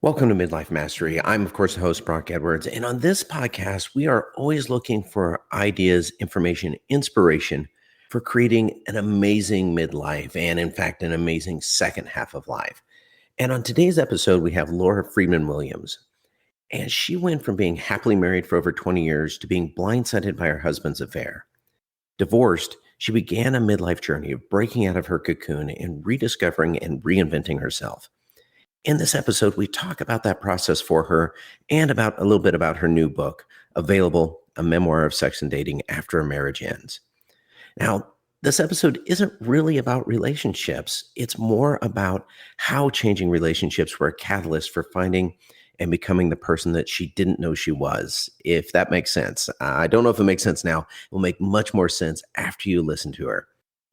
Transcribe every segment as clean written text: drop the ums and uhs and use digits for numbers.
Welcome to Midlife Mastery. I'm, of course, the host, Brock Edwards. And on this podcast, we are always looking for ideas, information, inspiration for creating an amazing midlife and, in fact, an amazing second half of life. And on today's episode, we have Laura Friedman Williams. And she went from being happily married for over 20 years to being blindsided by her husband's affair. Divorced, she began a midlife journey of breaking out of her cocoon and rediscovering and reinventing herself. In this episode, we talk about that process for her and about a little bit about her new book, available, A Memoir of Sex and Dating After a Marriage Ends. Now, this episode isn't really about relationships. It's more about how changing relationships were a catalyst for finding and becoming the person that she didn't know she was, if that makes sense. I don't know if it makes sense now. It will make much more sense after you listen to her.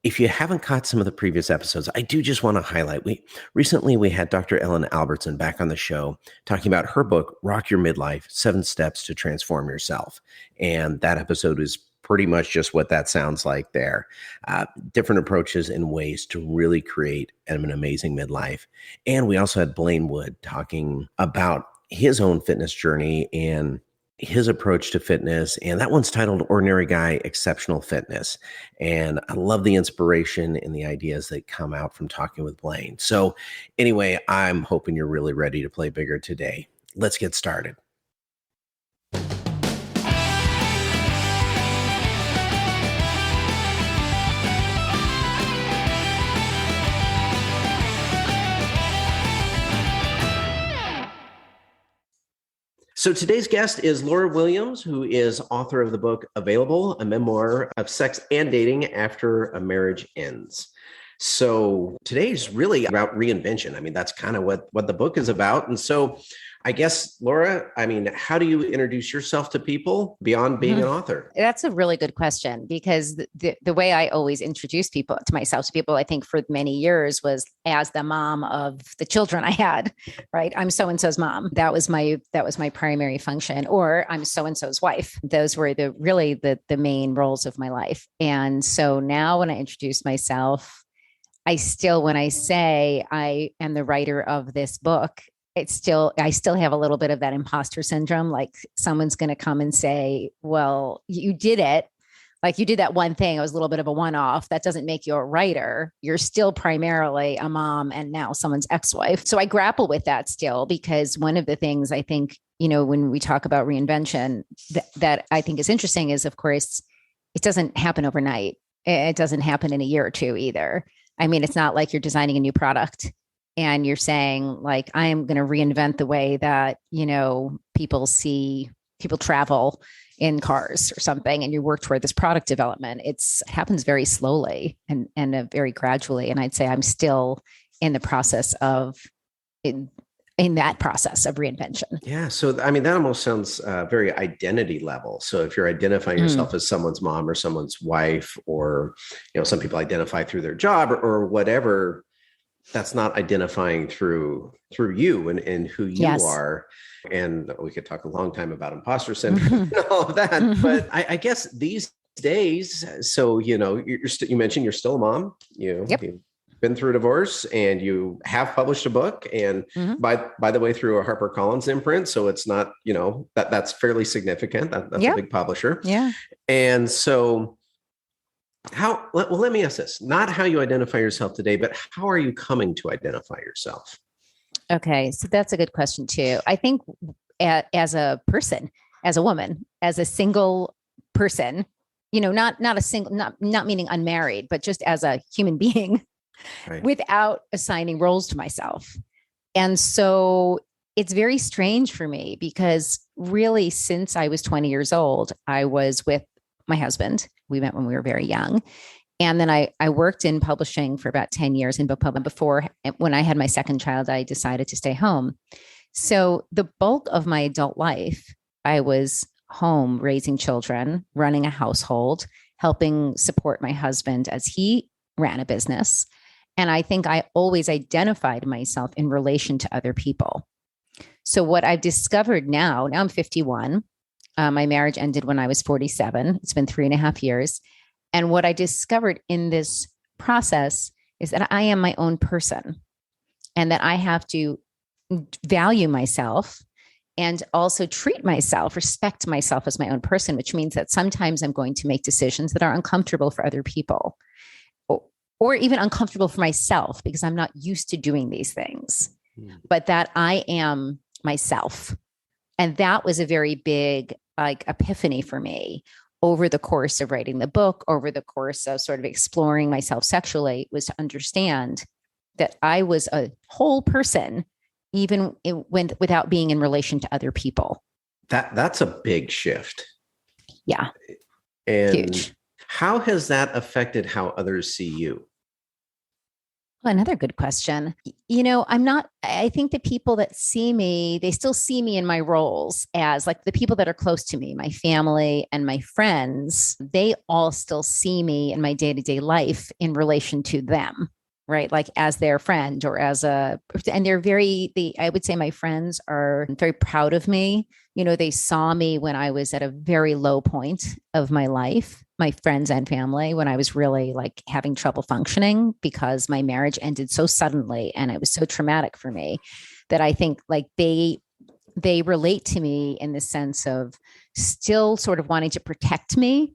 If you haven't caught some of the previous episodes, I do just want to highlight, we had Dr. Ellen Albertson back on the show talking about her book, Rock Your Midlife, 7 Steps to Transform Yourself. And that episode is pretty much just what that sounds like there. Different approaches and ways to really create an amazing midlife. And we also had Blaine Wood talking about his own fitness journey and his approach to fitness. And that one's titled Ordinary Guy, Exceptional Fitness. And I love the inspiration and the ideas that come out from talking with Blaine. So anyway, I'm hoping you're really ready to play bigger today. Let's get started. So today's guest is Laura Williams, who is author of the book Available, a Memoir of Sex and Dating After a Marriage Ends. So today's really about reinvention. I mean, that's kind of what the book is about. And so I guess, Laura, how do you introduce yourself to people beyond being an author? That's a really good question, because the way I always introduce myself to people, I think for many years, was as the mom of the children I had, right? I'm so-and-so's mom. That was my primary function, or I'm so-and-so's wife. Those were the main roles of my life. And so now when I introduce myself, when I say I am the writer of this book, I still have a little bit of that imposter syndrome. Like someone's going to come and say, well, you did it. Like you did that one thing. It was a little bit of a one-off. That doesn't make you a writer. You're still primarily a mom and now someone's ex-wife. So I grapple with that still, because one of the things I think, when we talk about reinvention that I think is interesting is, of course, it doesn't happen overnight. It doesn't happen in a year or two either. I mean, it's not like you're designing a new product and you're saying, like, I am going to reinvent the way that, people travel in cars or something, and you work toward this product development. It happens very slowly and very gradually. And I'd say I'm still in the process in that process of reinvention. Yeah. So, that almost sounds very identity level. So if you're identifying yourself as someone's mom or someone's wife, or, some people identify through their job or whatever, that's not identifying through you and who you are. And we could talk a long time about imposter syndrome and all of that. But I guess these days, so, you mentioned you're still a mom, Yep. You've been through a divorce and you have published a book, and by the way, through a HarperCollins imprint. So it's not, that's fairly significant. That's a big publisher. Yeah. And so let me ask this, not how you identify yourself today, but how are you coming to identify yourself? Okay. So that's a good question too. I think as a person, as a woman, as a single person, not meaning unmarried, but just as a human being, right, without assigning roles to myself. And so it's very strange for me, because really since I was 20 years old, I was with my husband. We met when we were very young. And then I worked in publishing for about 10 years in book publishing. Before, when I had my second child, I decided to stay home. So the bulk of my adult life, I was home raising children, running a household, helping support my husband as he ran a business. And I think I always identified myself in relation to other people. So what I've discovered now I'm 51. My marriage ended when I was 47. It's been 3.5 years. And what I discovered in this process is that I am my own person, and that I have to value myself and also treat myself, respect myself as my own person, which means that sometimes I'm going to make decisions that are uncomfortable for other people or even uncomfortable for myself because I'm not used to doing these things, but that I am myself. And that was a very big like epiphany for me over the course of writing the book, over the course of sort of exploring myself sexually, was to understand that I was a whole person, even without being in relation to other people. That's a big shift. Yeah. And huge. How has that affected how others see you? Well, another good question. I think the people that see me, they still see me in my roles as like the people that are close to me, my family and my friends, they all still see me in my day-to-day life in relation to them, right? Like as their friend or and I would say my friends are very proud of me. They saw me when I was at a very low point of my life, my friends and family, when I was really like having trouble functioning because my marriage ended so suddenly and it was so traumatic for me that I think like they relate to me in the sense of still sort of wanting to protect me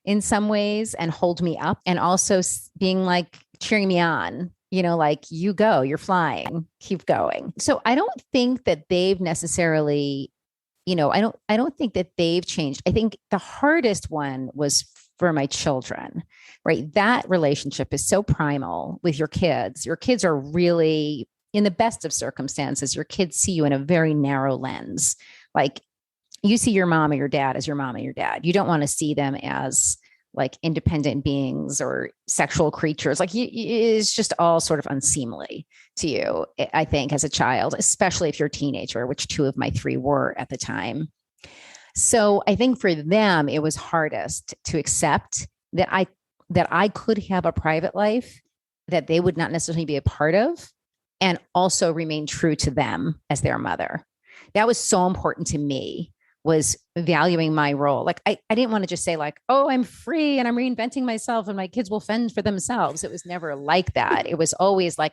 in some ways and hold me up and also being like cheering me on, like you go, you're flying, keep going. So I don't think that they've necessarily, I don't think that they've changed. I think the hardest one was for my children, right? That relationship is so primal with your kids. Your kids are really, in the best of circumstances, your kids see you in a very narrow lens. Like you see your mom or your dad as your mom or your dad. You don't want to see them as like independent beings or sexual creatures. Like it's just all sort of unseemly to you, I think, as a child, especially if you're a teenager, which 2 of my 3 were at the time. So I think for them, it was hardest to accept that I could have a private life that they would not necessarily be a part of and also remain true to them as their mother. That was so important to me, was valuing my role. Like I didn't want to just say like, oh, I'm free and I'm reinventing myself and my kids will fend for themselves. It was never like that. It was always like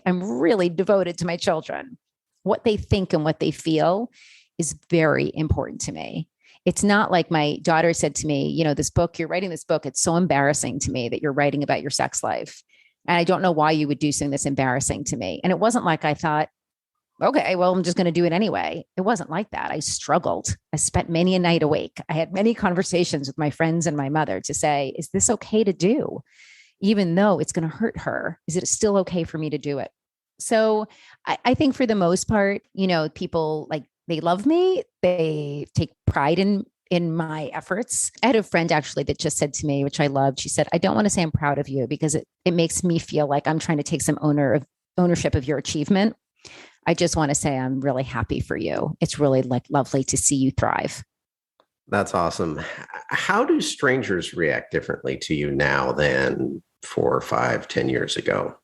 I'm really devoted to my children. What they think and what they feel is very important to me. It's not like my daughter said to me, this book, you're writing this book. It's so embarrassing to me that you're writing about your sex life. And I don't know why you would do something that's embarrassing to me. And it wasn't like I thought, okay, well, I'm just going to do it anyway. It wasn't like that. I struggled. I spent many a night awake. I had many conversations with my friends and my mother to say, is this okay to do? Even though it's going to hurt her, is it still okay for me to do it? So I think for the most part, people like, they love me. They take pride in my efforts. I had a friend actually that just said to me, which I loved. She said, I don't want to say I'm proud of you because it makes me feel like I'm trying to take some ownership of your achievement. I just want to say I'm really happy for you. It's really like lovely to see you thrive. That's awesome. How do strangers react differently to you now than 4 or 5, 10 years ago?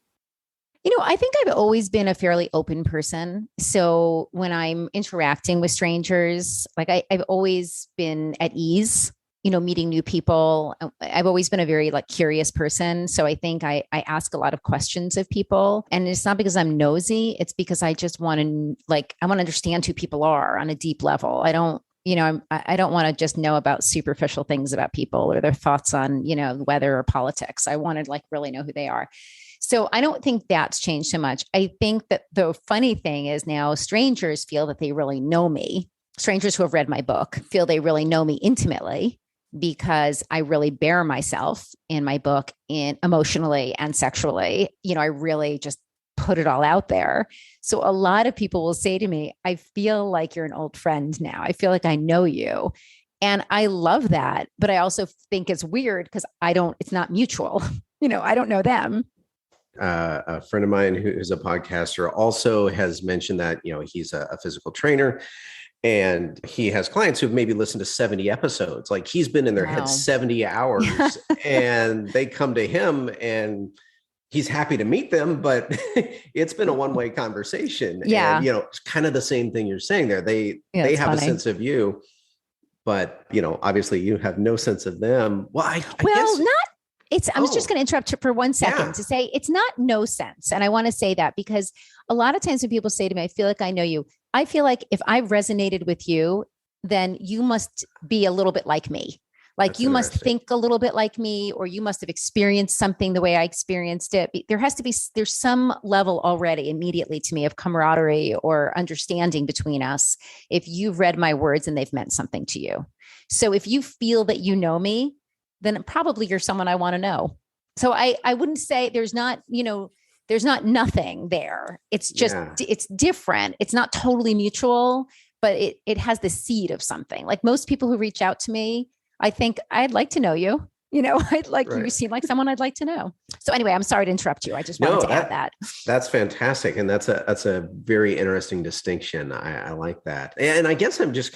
I think I've always been a fairly open person. So when I'm interacting with strangers, like I've always been at ease, meeting new people. I've always been a very like curious person. So I think I ask a lot of questions of people, and it's not because I'm nosy. It's because I just want to I want to understand who people are on a deep level. I don't want to just know about superficial things about people or their thoughts on, weather or politics. I want to really know who they are. So I don't think that's changed so much. I think that the funny thing is now strangers feel that they really know me. Strangers who have read my book feel they really know me intimately because I really bare myself in my book emotionally and sexually. I really just put it all out there. So a lot of people will say to me, I feel like you're an old friend now. I feel like I know you. And I love that. But I also think it's weird because it's not mutual. I don't know them. A friend of mine who's a podcaster also has mentioned that, he's a physical trainer and he has clients who've maybe listened to 70 episodes. Like he's been in their head 70 hours and they come to him and he's happy to meet them, but it's been a one-way conversation. Yeah. And, it's kind of the same thing you're saying there. They have funny. A sense of you, but, obviously you have no sense of them. Well, I guess. I'm just going to interrupt for 1 second Yeah. to say it's not no sense. And I want to say that because a lot of times when people say to me, I feel like I know you, I feel like if I resonated with you, then you must be a little bit like me. Like That's you must interesting. think a little bit like me, or you must have experienced something the way I experienced it. There's some level already immediately to me of camaraderie or understanding between us. If you've read my words and they've meant something to you. So if you feel that you know me, then probably you're someone I want to know. So I wouldn't say there's not, there's not nothing there. It's just, Yeah. it's different. It's not totally mutual, but it has the seed of something. Like most people who reach out to me, I think I'd like to know you. I'd like you Right. seem like someone I'd like to know. So anyway, I'm sorry to interrupt you. I just wanted No, to add that. that's fantastic. And that's a very interesting distinction. I like that. And I guess I'm just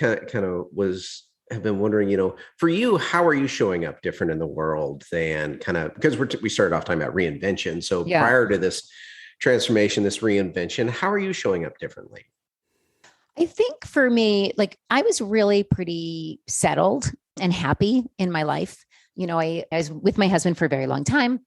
have been wondering, for you, how are you showing up different in the world than because we started off talking about reinvention. So Yeah. prior to this transformation, this reinvention, how are you showing up differently? I think for me, like I was really pretty settled and happy in my life. I was with my husband for a very long time.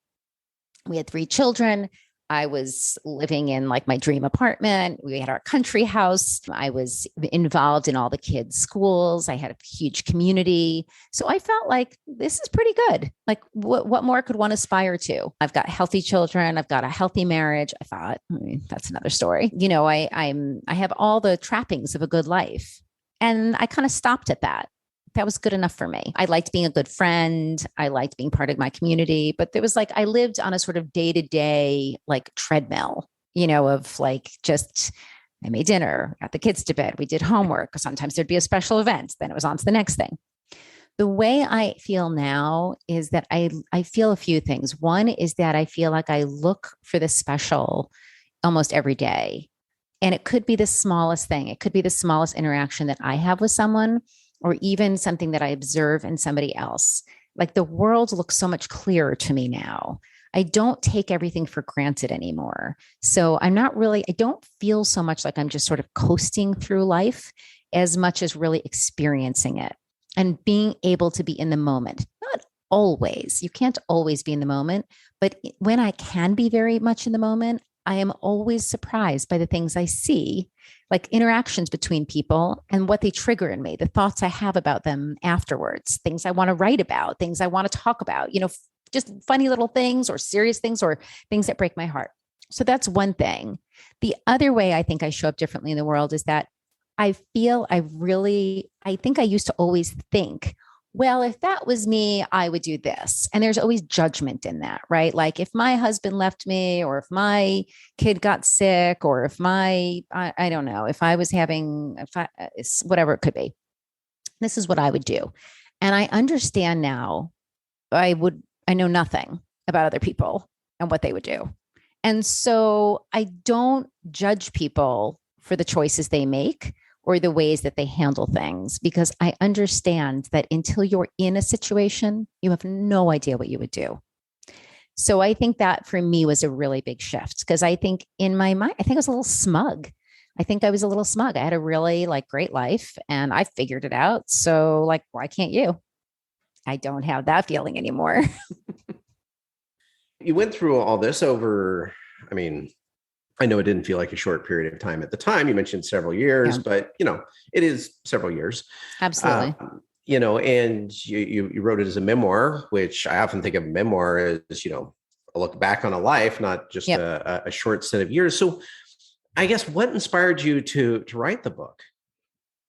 We had 3 children. I was living in like my dream apartment. We had our country house. I was involved in all the kids' schools. I had a huge community. So I felt like this is pretty good. Like what more could one aspire to? I've got healthy children. I've got a healthy marriage. That's another story. I have all the trappings of a good life. And I kind of stopped at that. That was good enough for me. I liked being a good friend. I liked being part of my community, but there was like, I lived on a sort of day-to-day like treadmill, of like just I made dinner, got the kids to bed. We did homework. Sometimes there'd be a special event. Then it was on to the next thing. The way I feel now is that I feel a few things. One is that I feel like I look for the special almost every day. And it could be the smallest thing. It could be the smallest interaction that I have with someone, or even something that I observe in somebody else. Like the world looks so much clearer to me now. I don't take everything for granted anymore. So I don't feel so much like I'm just sort of coasting through life as much as really experiencing it and being able to be in the moment. Not always, you can't always be in the moment, but when I can be very much in the moment, I am always surprised by the things I see, like interactions between people and what they trigger in me, the thoughts I have about them afterwards, things I want to write about, things I want to talk about, just funny little things or serious things or things that break my heart. So that's one thing. The other way I think I show up differently in the world is that I think I used to always think, well, if that was me, I would do this. And there's always judgment in that, right? Like if my husband left me, or if my kid got sick, or if I don't know, if I was whatever it could be, this is what I would do. And I understand now, I know nothing about other people and what they would do. And so I don't judge people for the choices they make or the ways that they handle things, because I understand that until you're in a situation, you have no idea what you would do. So I think that for me was a really big shift, because I think in my mind, I think I was a little smug. I had a really great life and I figured it out. So why can't you? I don't have that feeling anymore. You went through all this over, I know it didn't feel like a short period of time at the time. You mentioned several years, Yeah. but it is several years. Absolutely. And you wrote it as a memoir, which I often think of memoir as, a look back on a life, not just Yep. a short set of years. So I guess what inspired you to write the book?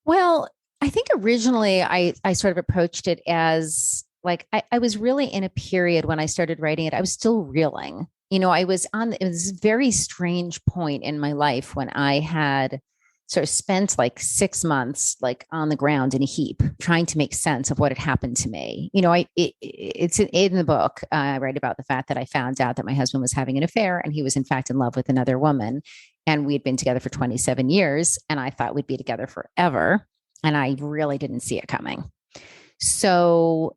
Well, I think originally I sort of approached it as I was really in a period when I started writing it. I was still reeling. It was a very strange point in my life when I had sort of spent 6 months on the ground in a heap trying to make sense of what had happened to me. It's in the book. I write about the fact that I found out that my husband was having an affair and he was in fact in love with another woman. And we had been together for 27 years and I thought we'd be together forever. And I really didn't see it coming. So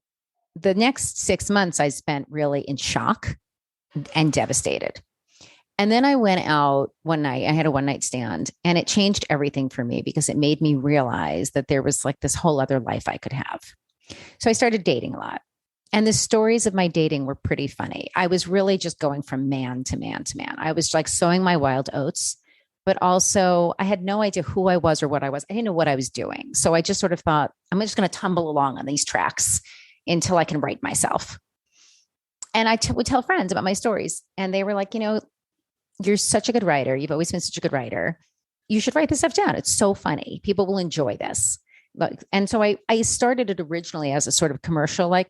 the next 6 months I spent really in shock and devastated. And then I went out one night. I had a one night stand and it changed everything for me because it made me realize that there was this whole other life I could have. So I started dating a lot. And the stories of my dating were pretty funny. I was really just going from man to man to man. I was like sowing my wild oats, but also I had no idea who I was or what I was. I didn't know what I was doing. So I just sort of thought, I'm just going to tumble along on these tracks until I can write myself. And would tell friends about my stories. And they were like, you're such a good writer. You've always been such a good writer. You should write this stuff down. It's so funny. People will enjoy this. And so I started it originally as a sort of commercial, like,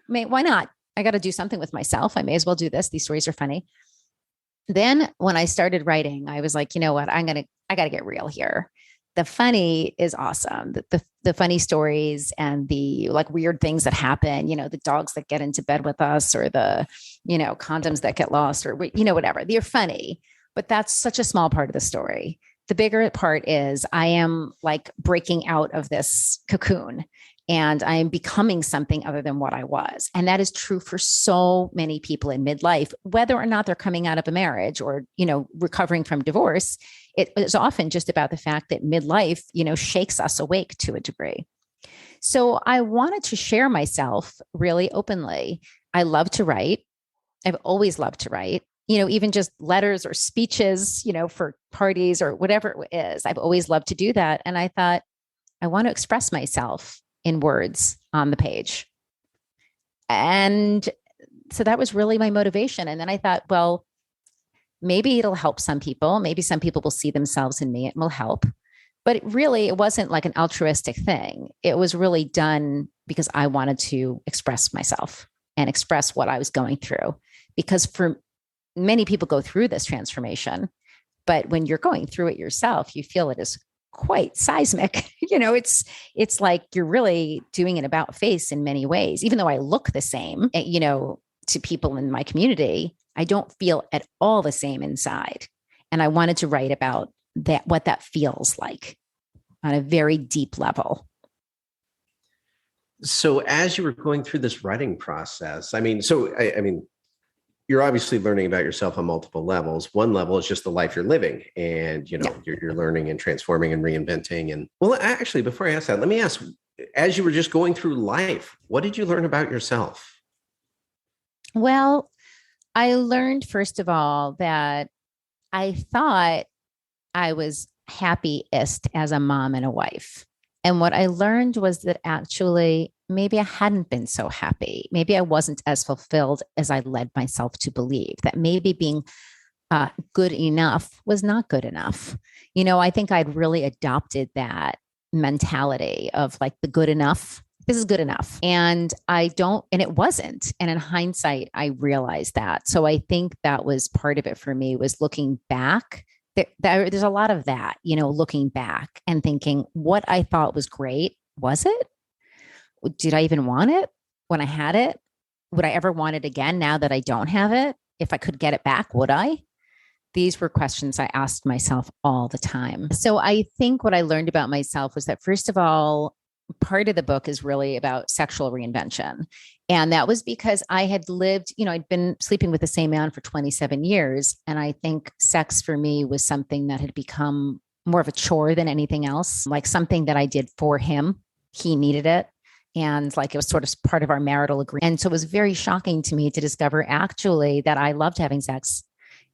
why not? I got to do something with myself. I may as well do this. These stories are funny. Then when I started writing, I was like, you know what? I got to get real here. The funny is awesome. The funny stories and the like weird things that happen, the dogs that get into bed with us or the, condoms that get lost or, whatever. They're funny, but that's such a small part of the story. The bigger part is I am like breaking out of this cocoon and I am becoming something other than what I was. And that is true for so many people in midlife, whether or not they're coming out of a marriage or, recovering from divorce. It is often just about the fact that midlife, shakes us awake to a degree. So I wanted to share myself really openly. I love to write. I've always loved to write, even just letters or speeches, for parties or whatever it is. I've always loved to do that. And I thought, I want to express myself in words on the page. And so that was really my motivation. And then I thought, well, maybe it'll help some people. Maybe some people will see themselves in me. It will help. But it wasn't like an altruistic thing. It was really done because I wanted to express myself and express what I was going through. Because for many people go through this transformation, but when you're going through it yourself, you feel it is quite seismic. It's like you're really doing an about face in many ways. Even though I look the same, to people in my community, I don't feel at all the same inside. And I wanted to write about that, what that feels like on a very deep level. So as you were going through this writing process, you're obviously learning about yourself on multiple levels. One level is just the life you're living and, you're learning and transforming and reinventing. And well, actually, before I ask that, let me ask, as you were just going through life, what did you learn about yourself? Well, I learned, first of all, that I thought I was happiest as a mom and a wife. And what I learned was that actually, maybe I hadn't been so happy. Maybe I wasn't as fulfilled as I led myself to believe, that maybe being good enough was not good enough. I think I'd really adopted that mentality of like the good enough. This is good enough. And it wasn't. And in hindsight, I realized that. So I think that was part of it for me, was looking back. There's a lot of that, looking back and thinking what I thought was great. Was it? Did I even want it when I had it? Would I ever want it again now that I don't have it? If I could get it back, would I? These were questions I asked myself all the time. So I think what I learned about myself was that, first of all, part of the book is really about sexual reinvention. And that was because I had lived, I'd been sleeping with the same man for 27 years. And I think sex for me was something that had become more of a chore than anything else, like something that I did for him. He needed it. And like it was sort of part of our marital agreement. And so it was very shocking to me to discover actually that I loved having sex,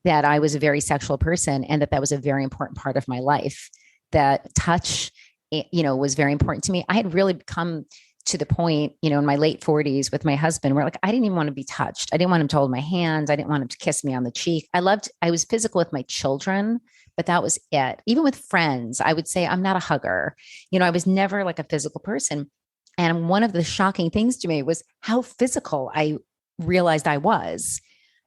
that I was a very sexual person, and that was a very important part of my life, that touch, was very important to me. I had really come to the point, in my late 40s with my husband, where like, I didn't even want to be touched. I didn't want him to hold my hands. I didn't want him to kiss me on the cheek. I was physical with my children, but that was it. Even with friends, I would say I'm not a hugger. I was never like a physical person. And one of the shocking things to me was how physical I realized I was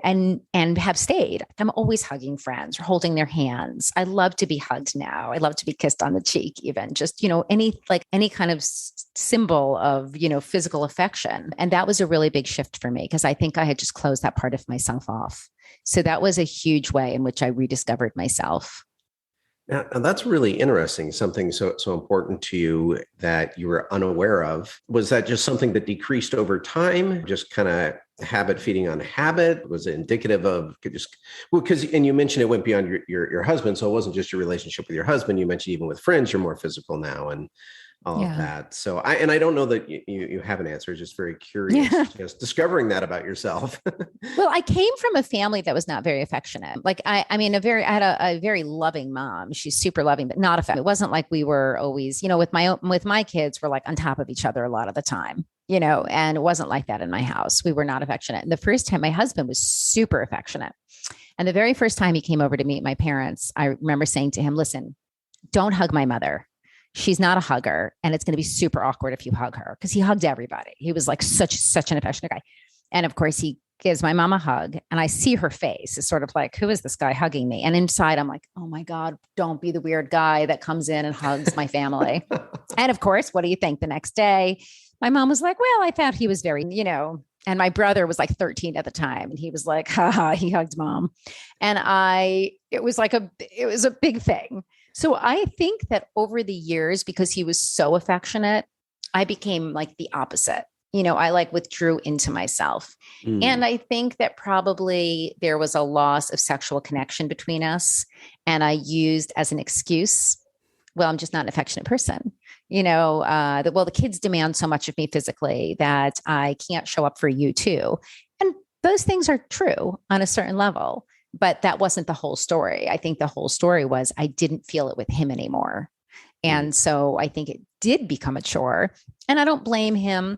and have stayed. I'm always hugging friends or holding their hands. I love to be hugged now. I love to be kissed on the cheek, even just, any kind of symbol of, physical affection. And that was a really big shift for me because I think I had just closed that part of myself off. So that was a huge way in which I rediscovered myself. Now, that's really interesting. Something so important to you that you were unaware of. Was that just something that decreased over time? Just kind of habit feeding on habit? Was it indicative of and you mentioned it went beyond your husband. So it wasn't just your relationship with your husband. You mentioned even with friends, you're more physical now. And all of Yeah. that. So I don't know that you have an answer, just very curious, Yeah. just discovering that about yourself. Well, I came from a family that was not very affectionate. Like I mean, I had a very loving mom. She's super loving, but not affectionate. It wasn't like we were always, with my kids, we're like on top of each other a lot of the time, and it wasn't like that in my house. We were not affectionate. And the first time my husband was super affectionate. And the very first time he came over to meet my parents, I remember saying to him, listen, don't hug my mother. She's not a hugger. And it's going to be super awkward if you hug her, because he hugged everybody. He was like such an affectionate guy. And of course, he gives my mom a hug, and I see her face is sort of like, who is this guy hugging me? And inside, I'm like, oh my God, don't be the weird guy that comes in and hugs my family. And of course, what do you think? The next day, my mom was like, well, I thought he was very, and my brother was like 13 at the time. And he was like, haha, he hugged mom. And it was a big thing. So I think that over the years, because he was so affectionate, I became like the opposite. I like withdrew into myself. And I think that probably there was a loss of sexual connection between us. And I used as an excuse, well, I'm just not an affectionate person. The kids demand so much of me physically that I can't show up for you too. And those things are true on a certain level, but that wasn't the whole story. I think the whole story was I didn't feel it with him anymore. And so I think it did become a chore, and I don't blame him.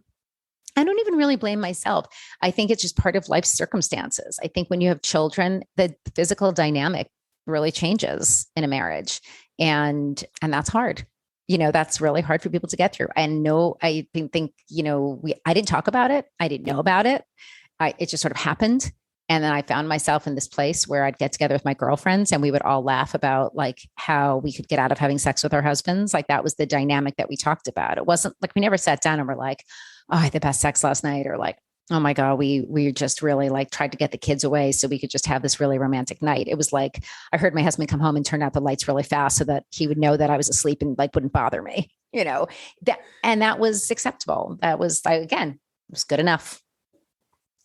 I don't even really blame myself. I think it's just part of life's circumstances. I think when you have children, the physical dynamic really changes in a marriage. And that's hard. That's really hard for people to get through. And no, I think, I didn't talk about it. I didn't know about it. It just sort of happened. And then I found myself in this place where I'd get together with my girlfriends and we would all laugh about like how we could get out of having sex with our husbands. Like that was the dynamic that we talked about. It wasn't like we never sat down and were like, oh, I had the best sex last night, or like, oh my God, we just really like tried to get the kids away so we could just have this really romantic night. It was like, I heard my husband come home and turn out the lights really fast so that he would know that I was asleep and like wouldn't bother me, that was acceptable. That was again, it was good enough.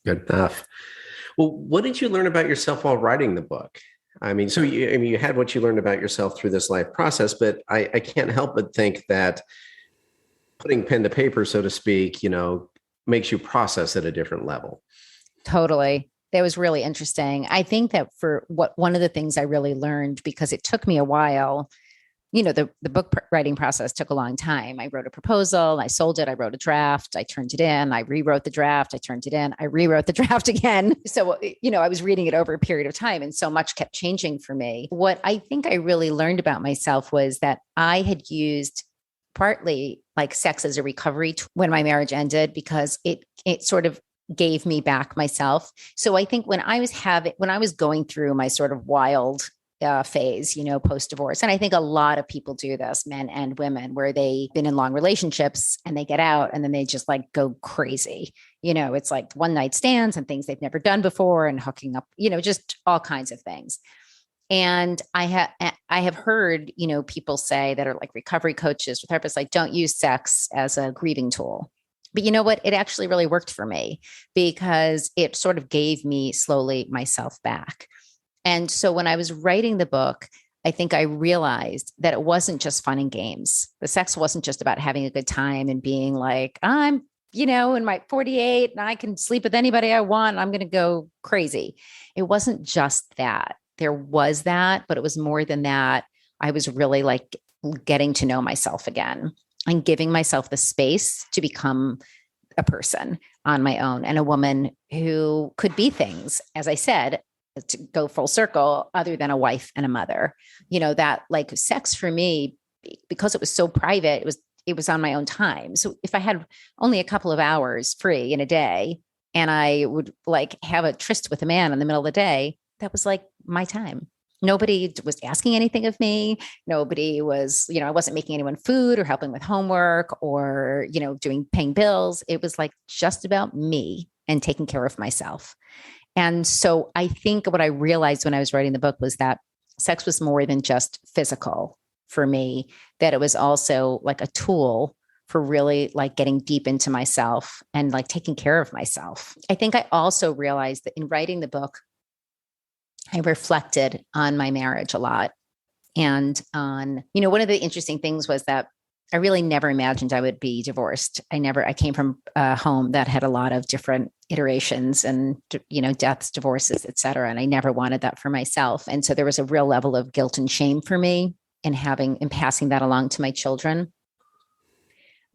Good enough. Well, what did you learn about yourself while writing the book? I mean, so you had what you learned about yourself through this life process, but I can't help but think that putting pen to paper, so to speak, makes you process at a different level. Totally. That was really interesting. I think that one of the things I really learned, because it took me a while, the book writing process took a long time. I wrote a proposal, I sold it, I wrote a draft, I turned it in, I rewrote the draft, I turned it in, I rewrote the draft again. So, I was reading it over a period of time, and so much kept changing for me. What I think I really learned about myself was that I had used partly like sex as a recovery when my marriage ended, because it sort of gave me back myself. So I think when I was going through my sort of wild phase, post-divorce. And I think a lot of people do this, men and women, where they've been in long relationships and they get out and then they just like go crazy. It's like one night stands and things they've never done before and hooking up, just all kinds of things. And I have heard, people say that are like recovery coaches or therapists, like, don't use sex as a grieving tool. But you know what? It actually really worked for me, because it sort of gave me slowly myself back. And so when I was writing the book, I think I realized that it wasn't just fun and games. The sex wasn't just about having a good time and being like, I'm, in my 48 and I can sleep with anybody I want. I'm going to go crazy. It wasn't just that. There was that, but it was more than that. I was really like getting to know myself again and giving myself the space to become a person on my own, and a woman who could be things, as I said, to go full circle, other than a wife and a mother. That like sex for me, because it was so private, it was on my own time. So if I had only a couple of hours free in a day and I would like have a tryst with a man in the middle of the day, that was like my time. Nobody was asking anything of me. Nobody was, I wasn't making anyone food or helping with homework or, paying bills. It was like just about me and taking care of myself. And so I think what I realized when I was writing the book was that sex was more than just physical for me, that it was also like a tool for really like getting deep into myself and like taking care of myself. I think I also realized that in writing the book, I reflected on my marriage a lot. And on, one of the interesting things was that I really never imagined I would be divorced. I came from a home that had a lot of different iterations and, deaths, divorces, et cetera. And I never wanted that for myself. And so there was a real level of guilt and shame for me in passing that along to my children.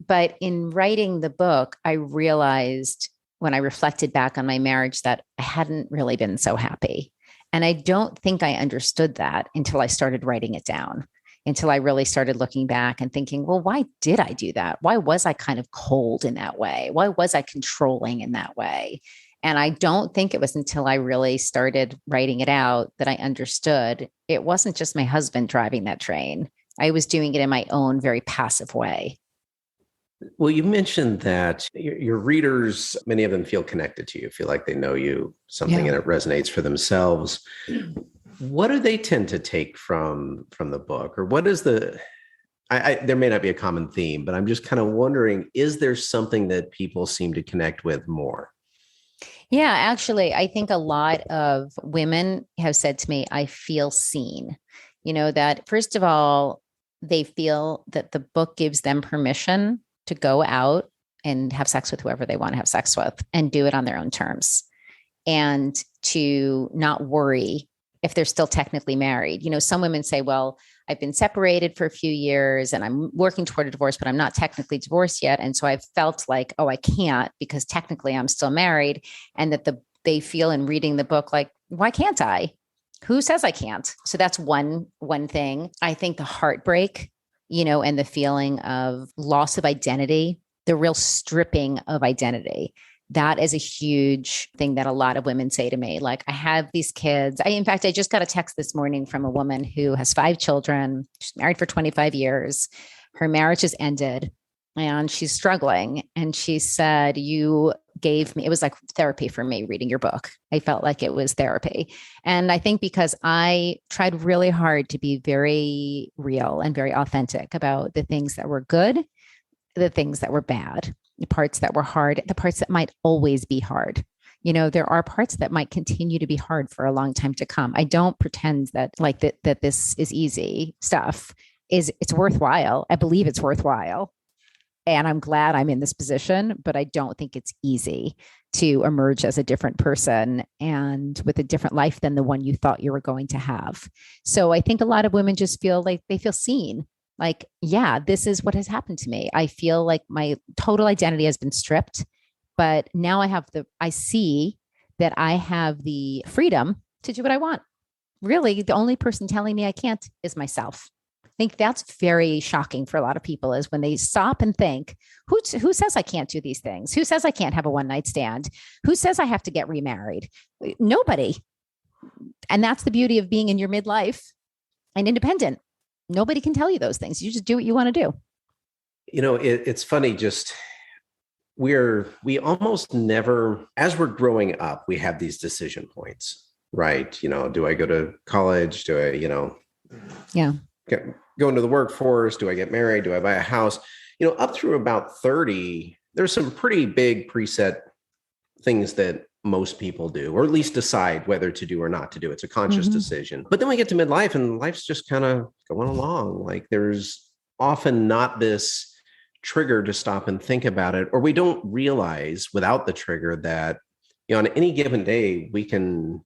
But in writing the book, I realized when I reflected back on my marriage that I hadn't really been so happy. And I don't think I understood that until I started writing it down, until I really started looking back and thinking, well, why did I do that? Why was I kind of cold in that way? Why was I controlling in that way? And I don't think it was until I really started writing it out that I understood it wasn't just my husband driving that train. I was doing it in my own very passive way. Well, you mentioned that your readers, many of them feel connected to you, feel like they know you, something, and it resonates for themselves. What do they tend to take from the book? Or what is there may not be a common theme, but I'm just kind of wondering, is there something that people seem to connect with more? Yeah, actually, I think a lot of women have said to me, I feel seen. That first of all, they feel that the book gives them permission to go out and have sex with whoever they want to have sex with and do it on their own terms, and to not worry if they're still technically married. Some women say, well, I've been separated for a few years and I'm working toward a divorce, but I'm not technically divorced yet. And so I've felt like, oh, I can't because technically I'm still married. And that they feel in reading the book, like, why can't I? Who says I can't? So that's one thing. I think the heartbreak, and the feeling of loss of identity, the real stripping of identity. That is a huge thing that a lot of women say to me. Like, I have these kids. In fact, I just got a text this morning from a woman who has 5 children. She's married for 25 years. Her marriage has ended and she's struggling. And she said, you gave me, it was like therapy for me reading your book. I felt like it was therapy. And I think because I tried really hard to be very real and very authentic about the things that were good, the things that were bad, the parts that were hard, the parts that might always be hard. There are parts that might continue to be hard for a long time to come. I don't pretend that that this is easy stuff. It's worthwhile. I believe it's worthwhile. And I'm glad I'm in this position, but I don't think it's easy to emerge as a different person and with a different life than the one you thought you were going to have. So I think a lot of women just feel like they feel seen. Like, yeah, this is what has happened to me. I feel like my total identity has been stripped, but now I see that I have the freedom to do what I want. Really, the only person telling me I can't is myself. I think that's very shocking for a lot of people, is when they stop and think, who says I can't do these things? Who says I can't have a one-night stand? Who says I have to get remarried? Nobody. And that's the beauty of being in your midlife and independent. Nobody can tell you those things. You just do what you want to do. It's funny, we almost never, as we're growing up, we have these decision points, right? Do I go to college? Do I, go into the workforce? Do I get married? Do I buy a house? Up through about 30, there's some pretty big preset things that most people do, or at least decide whether to do or not to do. It's a conscious decision. But then we get to midlife and life's just kind of going along. Like, there's often not this trigger to stop and think about it, or we don't realize without the trigger that, on any given day, we can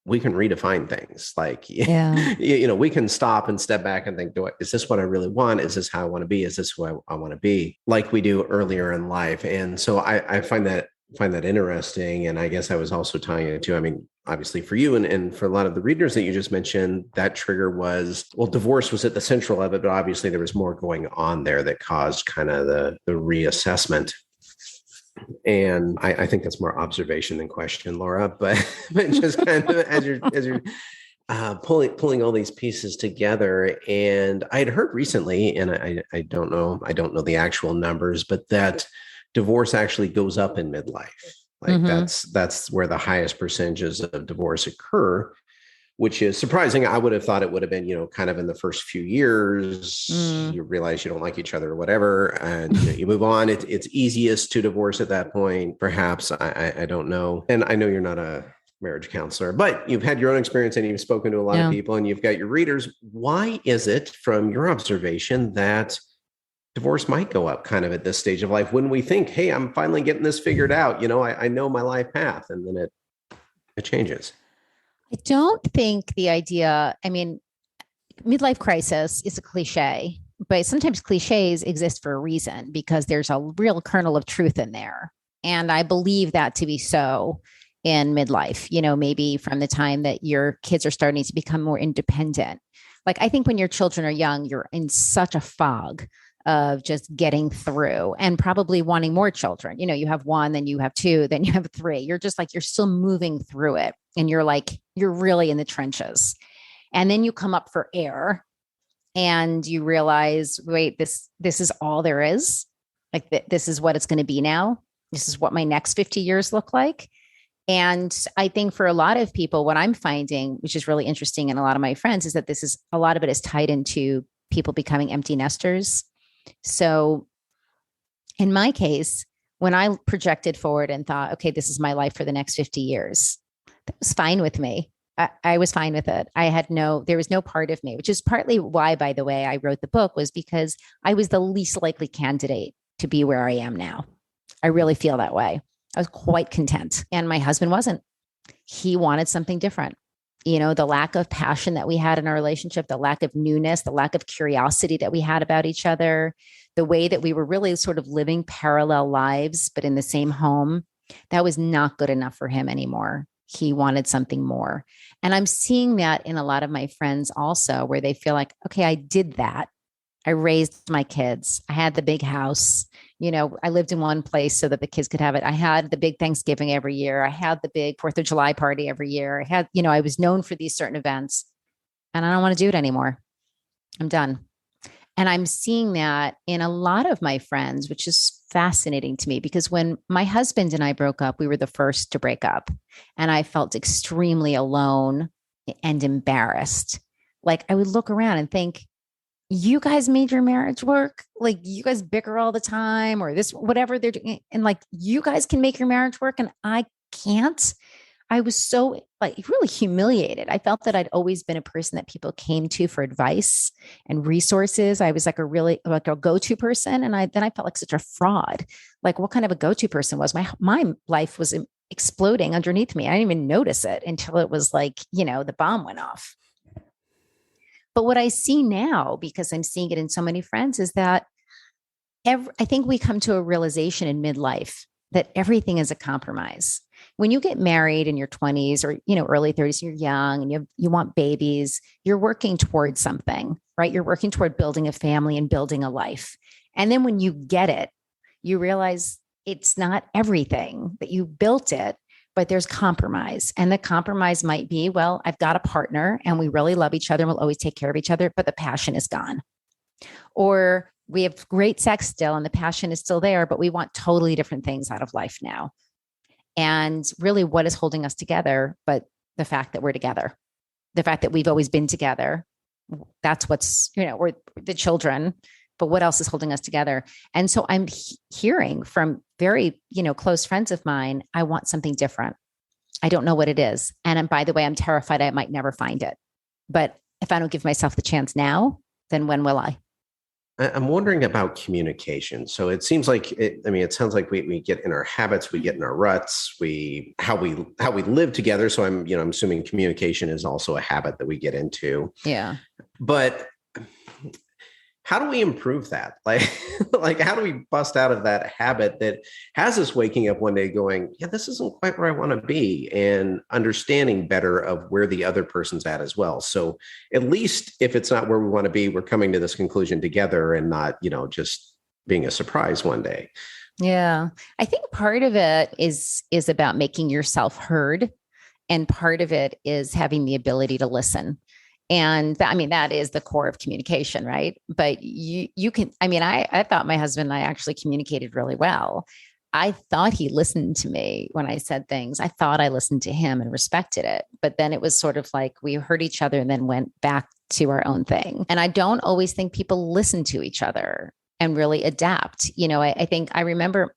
redefine things. Like, we can stop and step back and think, is this what I really want? Is this how I want to be? Is this who I want to be, like we do earlier in life? And so I find that interesting. And I guess I was also tying it to, obviously for you and for a lot of the readers that you just mentioned, that trigger was, well, divorce was at the central of it, but obviously there was more going on there that caused kind of the reassessment. And I think that's more observation than question, Laura, but just kind of as you're pulling all these pieces together. And I had heard recently, and I don't know the actual numbers, but that divorce actually goes up in midlife. Like, that's where the highest percentages of divorce occur, which is surprising. I would have thought it would have been, kind of in the first few years, you realize you don't like each other or whatever, and you move on. It's easiest to divorce at that point, perhaps. I don't know. And I know you're not a marriage counselor, but you've had your own experience and you've spoken to a lot of people and you've got your readers. Why is it, from your observation, that divorce might go up kind of at this stage of life when we think, hey, I'm finally getting this figured out. I know my life path, and then it changes. I don't think the idea, I mean, midlife crisis is a cliche, but sometimes cliches exist for a reason because there's a real kernel of truth in there. And I believe that to be so in midlife, maybe from the time that your kids are starting to become more independent. Like, I think when your children are young, you're in such a fog of just getting through and probably wanting more children. You have one, then you have two, then you have three. You're just like, you're still moving through it. And you're really in the trenches. And then you come up for air and you realize, wait, this is all there is. Like this is what it's going to be now. This is what my next 50 years look like. And I think for a lot of people, what I'm finding, which is really interesting in a lot of my friends, is that a lot of it is tied into people becoming empty nesters. So in my case, when I projected forward and thought, okay, this is my life for the next 50 years, that was fine with me. I was fine with it. There was no part of me, which is partly why, by the way, I wrote the book, was because I was the least likely candidate to be where I am now. I really feel that way. I was quite content. And my husband wasn't. He wanted something different. The lack of passion that we had in our relationship, the lack of newness, the lack of curiosity that we had about each other, the way that we were really sort of living parallel lives, but in the same home, that was not good enough for him anymore. He wanted something more. And I'm seeing that in a lot of my friends also, where they feel like, okay, I did that. I raised my kids. I had the big house. I lived in one place so that the kids could have it. I had the big Thanksgiving every year. I had the big 4th of July party every year. I was known for these certain events, and I don't want to do it anymore. I'm done. And I'm seeing that in a lot of my friends, which is fascinating to me, because when my husband and I broke up, we were the first to break up, and I felt extremely alone and embarrassed. Like, I would look around and think, you guys made your marriage work. Like, you guys bicker all the time, or this, whatever they're doing. And like, you guys can make your marriage work and I can't. I was so really humiliated. I felt that I'd always been a person that people came to for advice and resources. I was like a go-to person. And then I felt like such a fraud. Like, what kind of a go-to person was my life was exploding underneath me. I didn't even notice it until it was like, the bomb went off. But what I see now, because I'm seeing it in so many friends, is that I think we come to a realization in midlife that everything is a compromise. When you get married in your 20s or, early 30s, you're young and you want babies, you're working towards something, right? You're working toward building a family and building a life. And then when you get it, you realize it's not everything, that you built it, but there's compromise. And the compromise might be, well, I've got a partner and we really love each other and we'll always take care of each other, but the passion is gone. Or we have great sex still and the passion is still there, but we want totally different things out of life now. And really, what is holding us together, but the fact that we're together, the fact that we've always been together, that's what's, or the children, but what else is holding us together? And so I'm hearing from very, close friends of mine, I want something different. I don't know what it is. And by the way, I'm terrified I might never find it. But if I don't give myself the chance now, then when will I? I'm wondering about communication. So it seems like it sounds like we get in our habits, we get in our ruts, how we live together. So I'm assuming communication is also a habit that we get into. Yeah. But how do we improve that? Like how do we bust out of that habit that has us waking up one day going, yeah, this isn't quite where I want to be, and understanding better of where the other person's at as well. So at least if it's not where we want to be, we're coming to this conclusion together and not, just being a surprise one day. Yeah. I think part of it is about making yourself heard. And part of it is having the ability to listen. And that is the core of communication, right? But you can, I thought my husband and I actually communicated really well. I thought he listened to me when I said things. I thought I listened to him and respected it. But then it was sort of like we heard each other and then went back to our own thing. And I don't always think people listen to each other and really adapt. I think I remember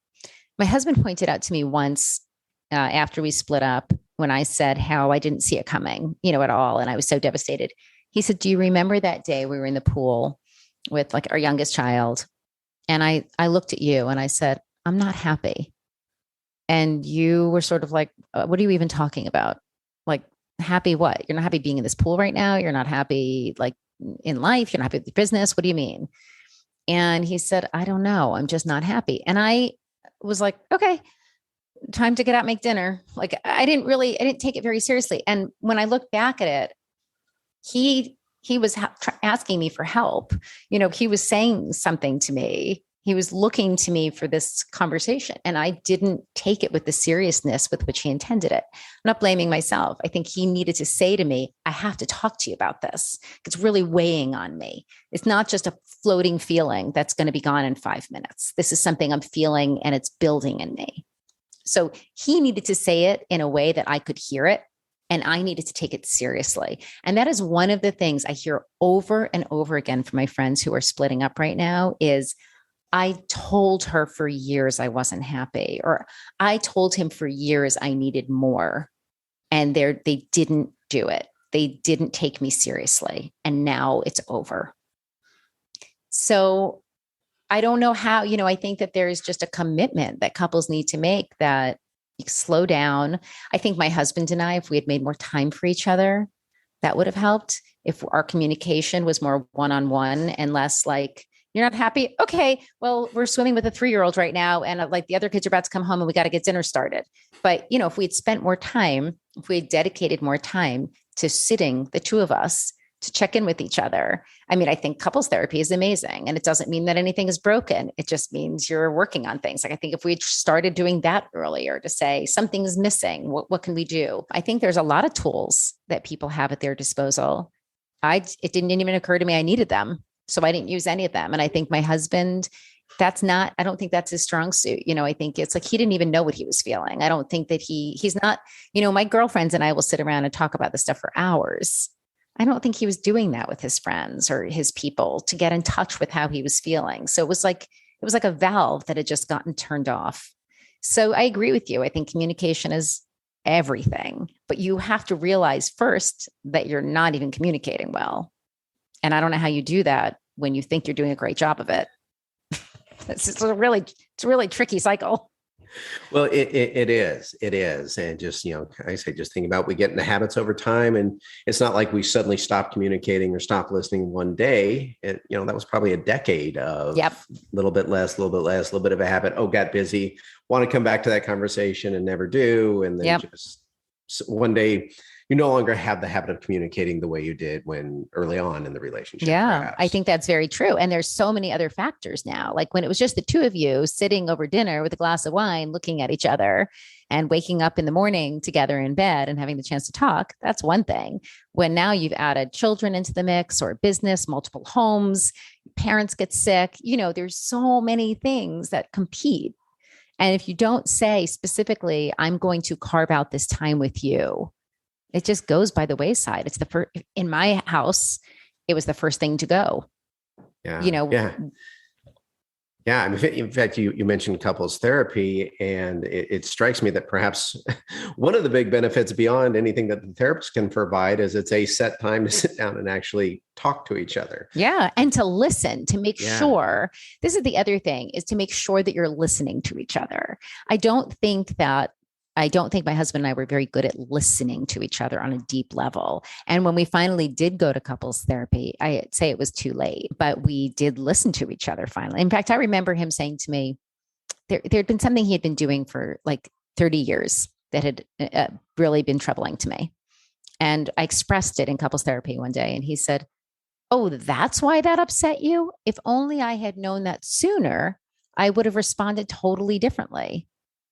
my husband pointed out to me once after we split up, when I said how I didn't see it coming, at all. And I was so devastated. He said, do you remember that day we were in the pool with like our youngest child And I looked at you and I said, I'm not happy. And you were sort of like, what are you even talking about? Like, happy what? You're not happy being in this pool right now. You're not happy like in life. You're not happy with your business. What do you mean? And he said, I don't know. I'm just not happy. And I was like, okay, time to get out, make dinner. Like I didn't take it very seriously. And when I look back at it, he was asking me for help. He was saying something to me. He was looking to me for this conversation, and I didn't take it with the seriousness with which he intended it. I'm not blaming myself. I think he needed to say to me, I have to talk to you about this. It's really weighing on me. It's not just a floating feeling that's going to be gone in 5 minutes. This is something I'm feeling and it's building in me. So he needed to say it in a way that I could hear it, and I needed to take it seriously. And that is one of the things I hear over and over again from my friends who are splitting up right now is, I told her for years I wasn't happy, or I told him for years I needed more. And they didn't do it. They didn't take me seriously. And now it's over. So I don't know how, I think that there's just a commitment that couples need to make, that slow down. I think my husband and I, if we had made more time for each other, that would have helped. If our communication was more one-on-one and less like, you're not happy? Okay, well, we're swimming with a 3-year-old right now. And like the other kids are about to come home and we got to get dinner started. But, if we had spent more time, if we had dedicated more time to sitting, the two of us, to check in with each other. I mean, I think couples therapy is amazing. And it doesn't mean that anything is broken. It just means you're working on things. Like I think if we started doing that earlier, to say something's missing, what can we do? I think there's a lot of tools that people have at their disposal. It didn't even occur to me I needed them. So I didn't use any of them. And I think my husband, I don't think that's his strong suit. I think it's like, he didn't even know what he was feeling. I don't think that he's not, my girlfriends and I will sit around and talk about this stuff for hours. I don't think he was doing that with his friends or his people to get in touch with how he was feeling. So it was like a valve that had just gotten turned off. So I agree with you. I think communication is everything, but you have to realize first that you're not even communicating well. And I don't know how you do that when you think you're doing a great job of it. It's a really tricky cycle. Well, it is. And just, I say, just think about, we get into habits over time, and it's not like we suddenly stop communicating or stop listening one day. That was probably a decade of a little bit less, a little bit of a habit. Oh, got busy, want to come back to that conversation and never do. And then just one day you no longer have the habit of communicating the way you did when early on in the relationship. Yeah, perhaps. I think that's very true. And there's so many other factors now. Like when it was just the two of you sitting over dinner with a glass of wine, looking at each other and waking up in the morning together in bed and having the chance to talk, that's one thing. When now you've added children into the mix, or business, multiple homes, parents get sick, there's so many things that compete. And if you don't say specifically, I'm going to carve out this time with you, it just goes by the wayside. It's the first, in my house, it was the first thing to go. Yeah. Yeah. I mean, in fact, you mentioned couples therapy, and it strikes me that perhaps one of the big benefits beyond anything that the therapist can provide is it's a set time to sit down and actually talk to each other. Yeah. And to listen, to make sure, this is the other thing, is to make sure that you're listening to each other. I don't think my husband and I were very good at listening to each other on a deep level. And when we finally did go to couples therapy, I'd say it was too late, but we did listen to each other finally. In fact, I remember him saying to me, there'd been something he had been doing for like 30 years that had really been troubling to me. And I expressed it in couples therapy one day. And he said, oh, that's why that upset you? If only I had known that sooner, I would have responded totally differently.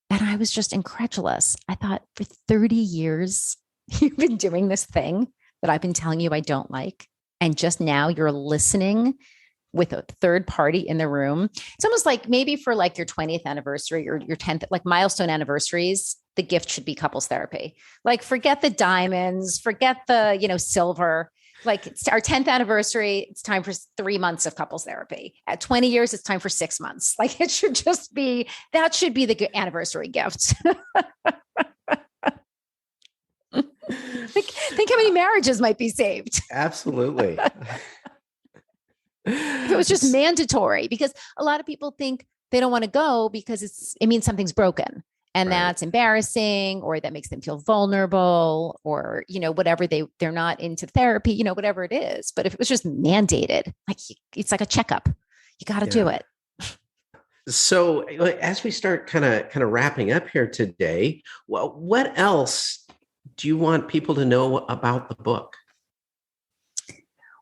And I was just incredulous. I thought, for 30 years, you've been doing this thing that I've been telling you I don't like. And just now you're listening with a third party in the room. It's almost like maybe for like your 20th anniversary or your 10th, like milestone anniversaries, the gift should be couples therapy. Like forget the diamonds, forget the, silver. Like it's our 10th anniversary, it's time for 3 months of couples therapy. At 20 years, it's time for 6 months. Like it should just be, that should be the anniversary gift. Think how many marriages might be saved. Absolutely. If it was just mandatory, because a lot of people think they don't want to go because it means something's broken. And Right. that's embarrassing, or that makes them feel vulnerable, or, whatever they're not into therapy, whatever it is. But if it was just mandated, like it's like a checkup, you got to do it. So as we start kind of wrapping up here today, well, what else do you want people to know about the book?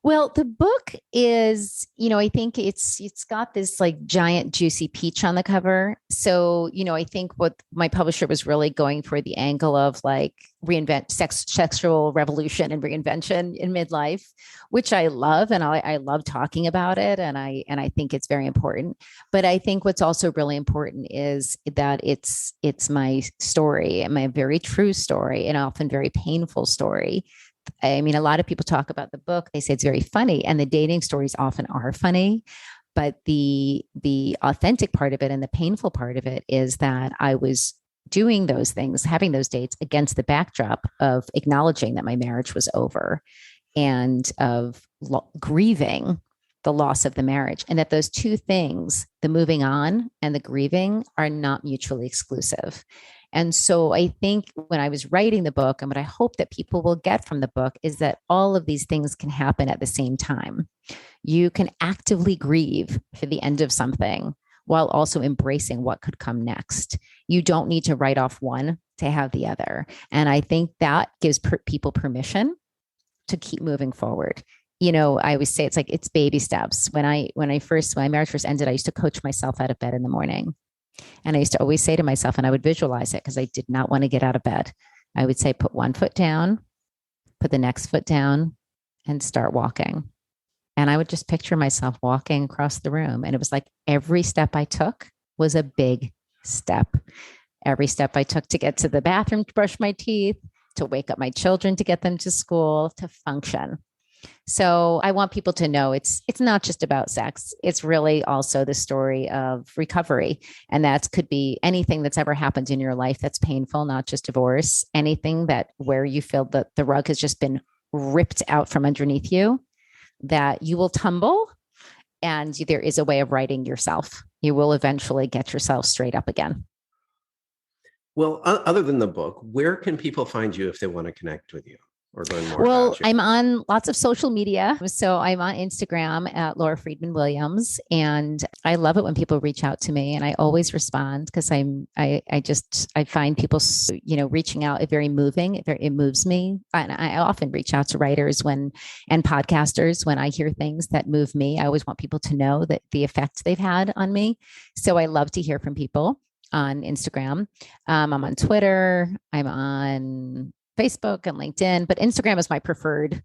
Well, the book is, I think it's got this like giant juicy peach on the cover. So, I think what my publisher was really going for the angle of like sexual revolution and reinvention in midlife, which I love. And I love talking about it. And I think it's very important. But I think what's also really important is that it's my story, and my very true story, and often very painful story. I mean, a lot of people talk about the book. They say it's very funny, and the dating stories often are funny. But the authentic part of it and the painful part of it is that I was doing those things, having those dates against the backdrop of acknowledging that my marriage was over, and of grieving the loss of the marriage. And that those two things, the moving on and the grieving, are not mutually exclusive. And so I think when I was writing the book, and what I hope that people will get from the book, is that all of these things can happen at the same time. You can actively grieve for the end of something while also embracing what could come next. You don't need to write off one to have the other. And I think that gives people permission to keep moving forward. I always say it's baby steps. When my marriage first ended, I used to coach myself out of bed in the morning. And I used to always say to myself, and I would visualize it because I did not want to get out of bed. I would say, put one foot down, put the next foot down, and start walking. And I would just picture myself walking across the room. And it was like every step I took was a big step. Every step I took to get to the bathroom, to brush my teeth, to wake up my children, to get them to school, to function. So I want people to know it's not just about sex. It's really also the story of recovery. And that could be anything that's ever happened in your life that's painful, not just divorce, anything where you feel that the rug has just been ripped out from underneath you, that you will tumble, and there is a way of righting yourself. You will eventually get yourself straight up again. Well, other than the book, where can people find you if they want to connect with you or learn more about you? I'm on lots of social media. So I'm on Instagram at Laura Friedman Williams. And I love it when people reach out to me, and I always respond because I find people, reaching out very moving. It moves me. And I often reach out to writers and podcasters when I hear things that move me. I always want people to know that the effect they've had on me. So I love to hear from people on Instagram. I'm on Twitter. I'm on Facebook and LinkedIn, but Instagram is my preferred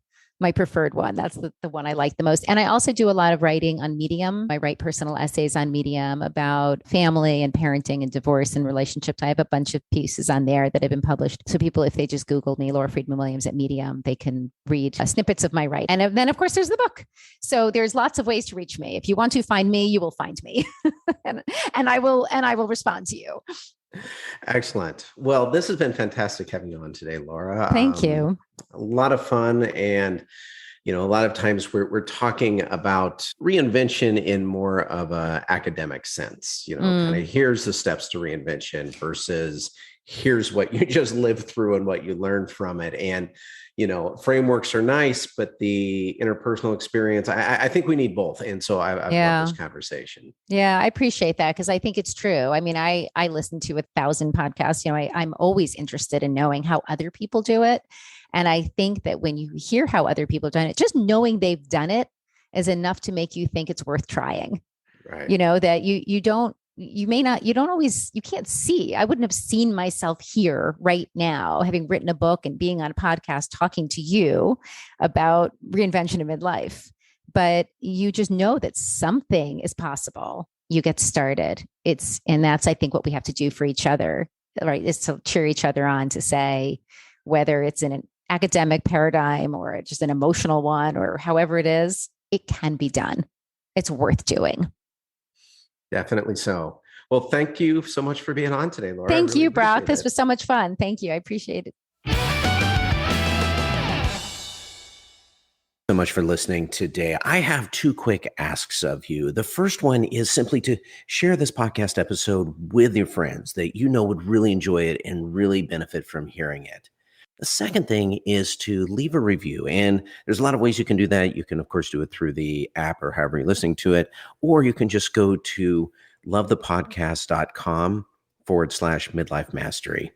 one. That's the one I like the most. And I also do a lot of writing on Medium. I write personal essays on Medium about family and parenting and divorce and relationships. I have a bunch of pieces on there that have been published. So people, if they just Google me, Laura Friedman Williams at Medium, they can read snippets of my writing. And then of course there's the book. So there's lots of ways to reach me. If you want to find me, you will find me. and I will respond to you. Excellent. Well, this has been fantastic having you on today, Laura. Thank you. A lot of fun. And, a lot of times we're talking about reinvention in more of an academic sense, kind of here's the steps to reinvention versus here's what you just lived through and what you learned from it. And, frameworks are nice, but the interpersonal experience, I think we need both. And so I've loved this conversation. Yeah, I appreciate that because I think it's true. I mean, I listen to 1,000 podcasts. I'm always interested in knowing how other people do it. And I think that when you hear how other people have done it, just knowing they've done it is enough to make you think it's worth trying. Right. That you can't see. I wouldn't have seen myself here right now, having written a book and being on a podcast talking to you about reinvention in midlife. But you just know that something is possible. You get started. And that's, I think, what we have to do for each other, right? Is to cheer each other on, to say, whether it's in an academic paradigm or just an emotional one or however it is, it can be done. It's worth doing. Definitely so. Well, thank you so much for being on today, Laura. Thank you, Brock. This was so much fun. Thank you. I appreciate it. So much for listening today. I have two quick asks of you. The first one is simply to share this podcast episode with your friends that you know would really enjoy it and really benefit from hearing it. The second thing is to leave a review. And there's a lot of ways you can do that. You can, of course, do it through the app or however you're listening to it, or you can just go to lovethepodcast.com/midlife mastery.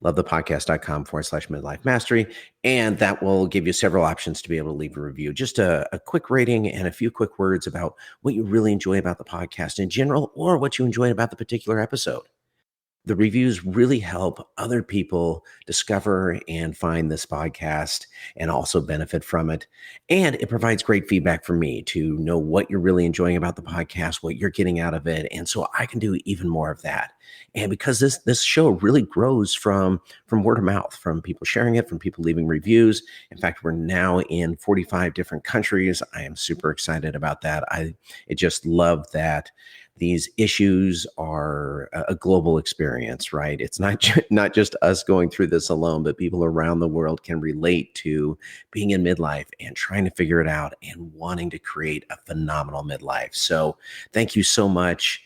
Lovethepodcast.com/midlife mastery. And that will give you several options to be able to leave a review. Just a quick rating and a few quick words about what you really enjoy about the podcast in general, or what you enjoyed about the particular episode. The reviews really help other people discover and find this podcast and also benefit from it. And it provides great feedback for me to know what you're really enjoying about the podcast, what you're getting out of it. And so I can do even more of that. And because this show really grows from word of mouth, from people sharing it, from people leaving reviews. In fact, we're now in 45 different countries. I am super excited about that. I just love that these issues are a global experience, right? It's not just us going through this alone, but people around the world can relate to being in midlife and trying to figure it out and wanting to create a phenomenal midlife. So thank you so much.